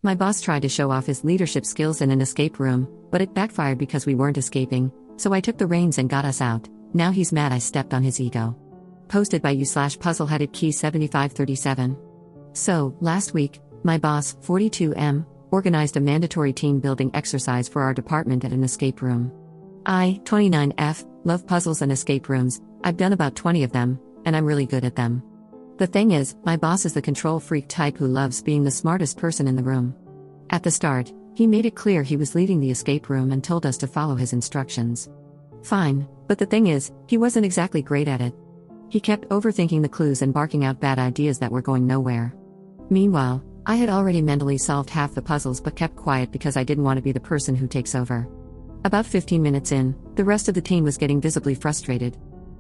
My boss tried to show off his leadership skills in an escape room, but it backfired because we weren't escaping, so I took the reins and got us out. Now he's mad I stepped on his ego. Posted by you/puzzleheaded key 7537. So, last week, my boss, 42M, organized a mandatory team building exercise for our department at an escape room. I, 29F, love puzzles and escape rooms. I've done about 20 of them, and I'm really good at them. The thing is, my boss is the control freak type who loves being the smartest person in the room. At the start, he made it clear he was leading the escape room and told us to follow his instructions. Fine, but the thing is, he wasn't exactly great at it. He kept overthinking the clues and barking out bad ideas that were going nowhere. Meanwhile, I had already mentally solved half the puzzles but kept quiet because I didn't want to be the person who takes over. About 15 minutes in, the rest of the team was getting visibly frustrated.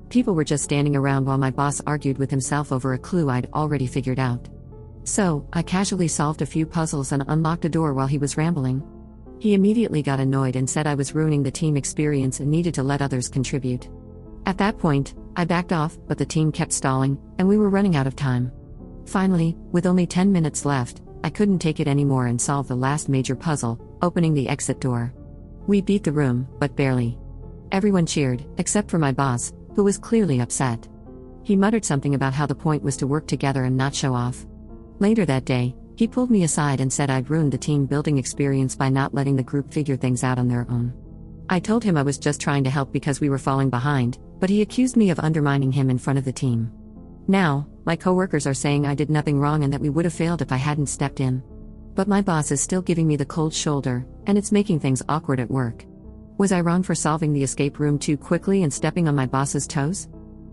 People were just standing around while my boss argued with himself over a clue I'd already figured out. So, I casually solved a few puzzles and unlocked a door while he was rambling. He immediately got annoyed and said I was ruining the team experience and needed to let others contribute. At that point, I backed off, but the team kept stalling, and we were running out of time. Finally, with only 10 minutes left, I couldn't take it anymore and solved the last major puzzle, opening the exit door. We beat the room, but barely. Everyone cheered, except for my boss, who was clearly upset. He muttered something about how the point was to work together and not show off. Later that day, he pulled me aside and said I'd ruined the team building experience by not letting the group figure things out on their own. I told him I was just trying to help because we were falling behind, but he accused me of undermining him in front of the team. Now, my coworkers are saying I did nothing wrong and that we would have failed if I hadn't stepped in. But my boss is still giving me the cold shoulder, and it's making things awkward at work. Was I wrong for solving the escape room too quickly and stepping on my boss's toes?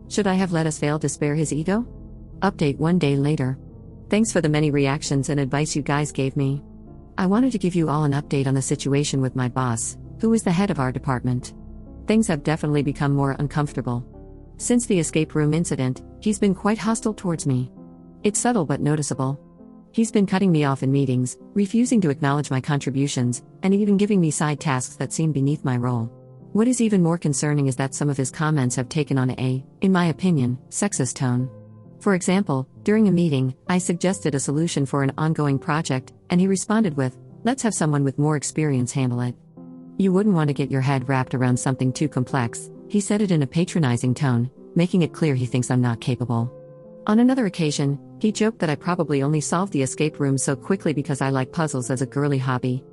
Should I have let us fail to spare his ego? Update 1 day later. Thanks for the many reactions and advice you guys gave me. I wanted to give you all an update on the situation with my boss, who is the head of our department. Things have definitely become more uncomfortable. Since the escape room incident, he's been quite hostile towards me. It's subtle but noticeable. He's been cutting me off in meetings, refusing to acknowledge my contributions, and even giving me side tasks that seem beneath my role. What is even more concerning is that some of his comments have taken on a, in my opinion, sexist tone. For example, during a meeting, I suggested a solution for an ongoing project, and he responded with, "Let's have someone with more experience handle it." You wouldn't want to get your head wrapped around something too complex, he said it in a patronizing tone, making it clear he thinks I'm not capable. On another occasion, he joked that I probably only solved the escape room so quickly because I like puzzles as a girly hobby.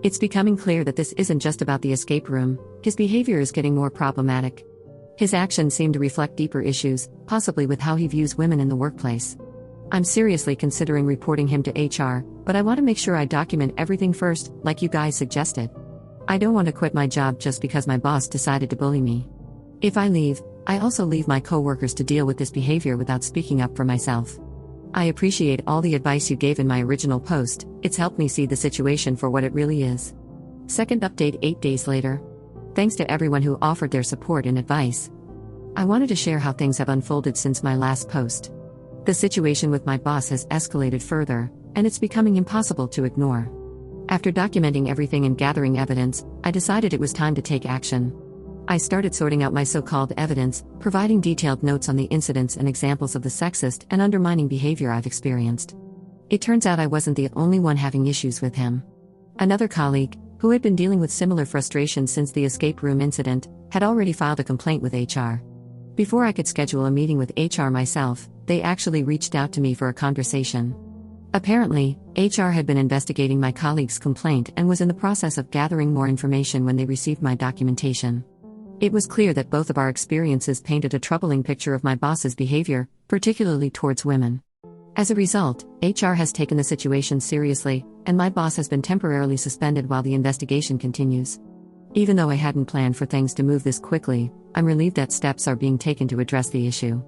It's becoming clear that this isn't just about the escape room, his behavior is getting more problematic. His actions seem to reflect deeper issues, possibly with how he views women in the workplace. I'm seriously considering reporting him to HR, but I want to make sure I document everything first, like you guys suggested. I don't want to quit my job just because my boss decided to bully me. If I leave, I also leave my coworkers to deal with this behavior without speaking up for myself. I appreciate all the advice you gave in my original post, it's helped me see the situation for what it really is. Second update 8 days later. Thanks to everyone who offered their support and advice. I wanted to share how things have unfolded since my last post. The situation with my boss has escalated further, and it's becoming impossible to ignore. After documenting everything and gathering evidence, I decided it was time to take action. I started sorting out my so-called evidence, providing detailed notes on the incidents and examples of the sexist and undermining behavior I've experienced. It turns out I wasn't the only one having issues with him. Another colleague, who had been dealing with similar frustrations since the escape room incident, had already filed a complaint with HR. Before I could schedule a meeting with HR myself, they actually reached out to me for a conversation. Apparently, HR had been investigating my colleague's complaint and was in the process of gathering more information when they received my documentation. It was clear that both of our experiences painted a troubling picture of my boss's behavior, particularly towards women. As a result, HR has taken the situation seriously, and my boss has been temporarily suspended while the investigation continues. Even though I hadn't planned for things to move this quickly, I'm relieved that steps are being taken to address the issue.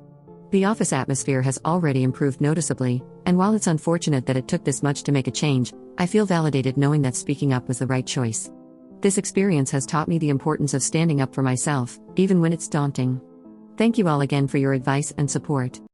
The office atmosphere has already improved noticeably, and while it's unfortunate that it took this much to make a change, I feel validated knowing that speaking up was the right choice. This experience has taught me the importance of standing up for myself, even when it's daunting. Thank you all again for your advice and support.